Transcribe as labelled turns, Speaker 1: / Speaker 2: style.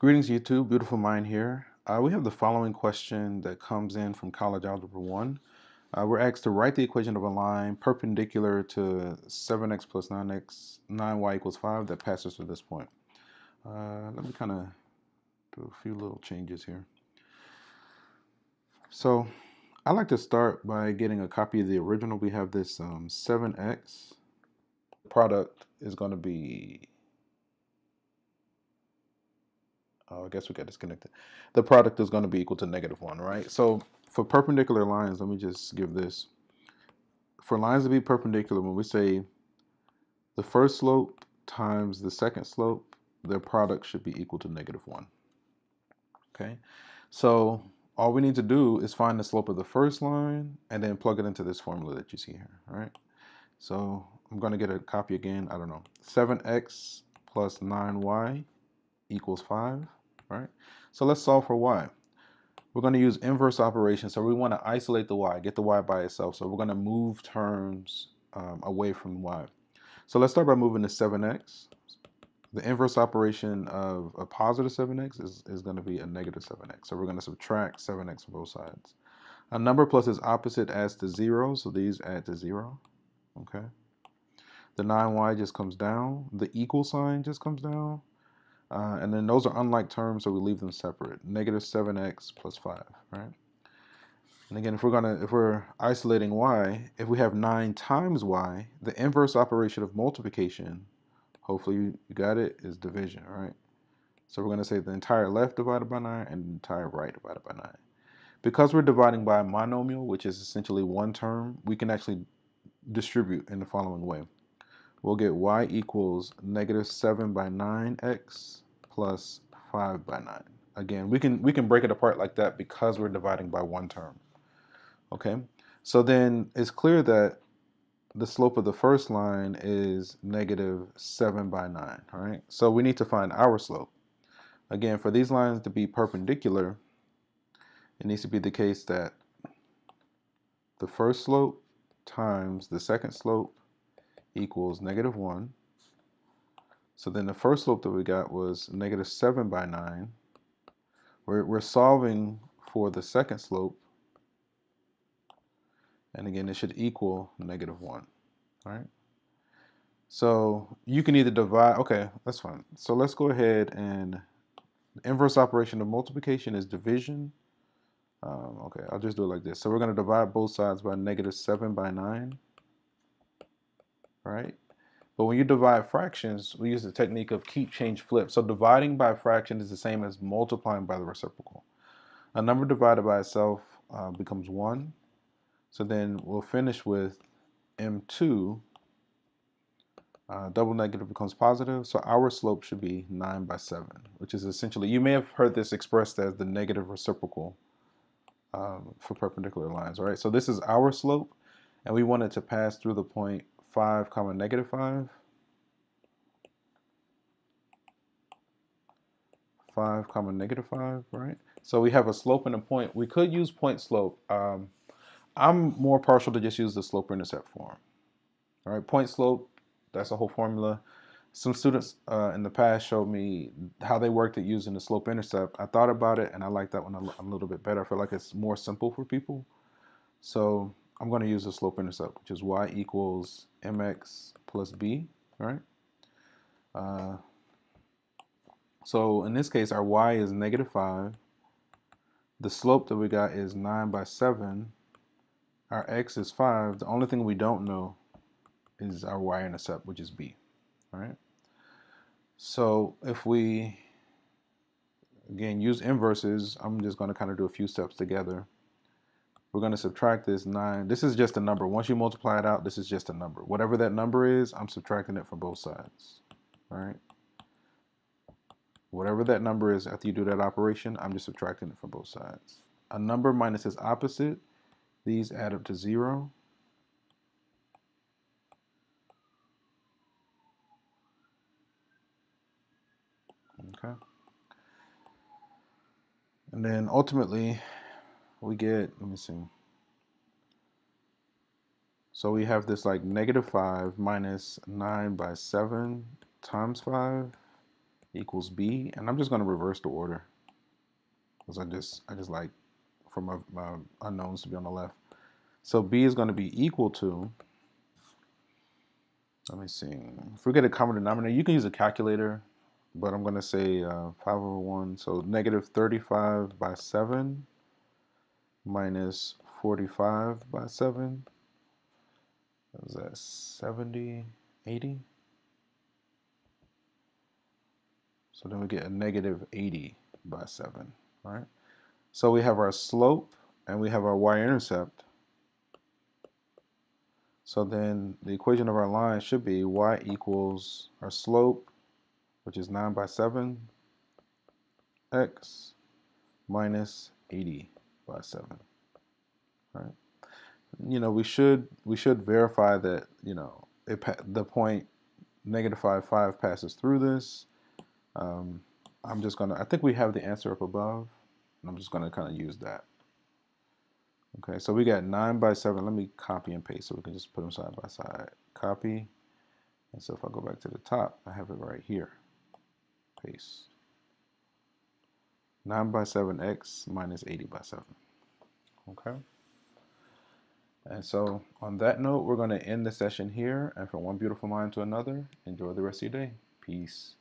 Speaker 1: Greetings, YouTube. Beautiful Mind here. We have the following question that comes in from College Algebra 1. We're asked to write the equation of a line perpendicular to 7x plus 9y equals 5 that passes through this point. Let me kind of do a few little changes here. So I like to start by getting a copy of the original. We have this 7x. The product is going to be I guess we got disconnected. The product is going to be equal to -1, right? So for perpendicular lines, let me just give this. For lines to be perpendicular, when we say the first slope times the second slope, their product should be equal to -1. Okay? So all we need to do is find the slope of the first line and then plug it into this formula that you see here, all right? So I'm going to get a copy again. I don't know. 7x plus 9y equals 5, right? So let's solve for y. We're going to use inverse operation, so we want to isolate the y, get the y by itself. So we're going to move terms away from y. So let's start by moving to 7x. The inverse operation of a positive 7x is going to be a negative 7x. So we're going to subtract 7x from both sides. A number plus its opposite adds to 0, so these add to 0. Okay. The 9y just comes down. The equal sign just comes down. And then those are unlike terms, so we leave them separate. -7x plus 5, right? And again, if we're isolating y, if we have 9 times y, the inverse operation of multiplication, hopefully you got it, is division, right? So we're going to say the entire left divided by 9 and the entire right divided by 9. Because we're dividing by a monomial, which is essentially one term, we can actually distribute in the following way. We'll get y equals -7 by 9x plus 5 by 9. Again, we can break it apart like that because we're dividing by one term. Okay, so then it's clear that the slope of the first line is -7 by 9, all right? So we need to find our slope. Again, for these lines to be perpendicular, it needs to be the case that the first slope times the second slope equals -1. So then the first slope that we got was -7 by 9. We're solving for the second slope. And again, it should equal -1, all right? So you can either divide, okay, that's fine. So let's go ahead and the inverse operation of multiplication is division. Okay, I'll just do it like this. So we're going to divide both sides by -7 by 9, right? But when you divide fractions, we use the technique of keep, change, flip. So dividing by a fraction is the same as multiplying by the reciprocal. A number divided by itself becomes 1. So then we'll finish with m2. Double negative becomes positive. So our slope should be 9 by 7, which is essentially, you may have heard this expressed as the negative reciprocal for perpendicular lines, right? So this is our slope, and we want it to pass through the point 5, -5. 5, -5, right? So we have a slope and a point. We could use point slope. I'm more partial to just use the slope-intercept form. All right, point slope, that's a whole formula. Some students in the past showed me how they worked at using the slope-intercept. I thought about it, and I like that one a little bit better. I feel like it's more simple for people. So I'm going to use the slope-intercept, which is y equals mx plus b, right? So in this case, our y is -5. The slope that we got is 9 by 7. Our x is 5. The only thing we don't know is our y-intercept, which is b. All right. So if we, again, use inverses, I'm just going to kind of do a few steps together. We're going to subtract this 9. This is just a number. Once you multiply it out, this is just a number. Whatever that number is, I'm subtracting it from both sides. All right. Whatever that number is after you do that operation, I'm just subtracting it from both sides. A number minus its opposite, these add up to 0. Okay. And then ultimately, we get, let me see. So we have this like -5 minus 9 by 7 times 5 equals b, and I'm just going to reverse the order because I just like for my unknowns to be on the left. So b is going to be equal to, let me see, if we get a common denominator, you can use a calculator, but I'm going to say 5/1, so negative 35 by 7 minus 45 by 7. Is that 70, 80? So then we get a negative 80 by 7, right? So we have our slope and we have our y-intercept. So then the equation of our line should be y equals our slope, which is 9 by 7, x minus 80 by 7, right? You know, we should verify that, you know, the point negative 5, 5 passes through this. I'm just gonna, I think we have the answer up above, and I'm just gonna kind of use that. Okay, so we got 9 by 7. Let me copy and paste so we can just put them side by side. Copy, and so if I go back to the top, I have it right here. Paste. 9 by 7x minus 80 by 7. Okay. And so on that note, we're going to end the session here. And from one beautiful mind to another, enjoy the rest of your day. Peace.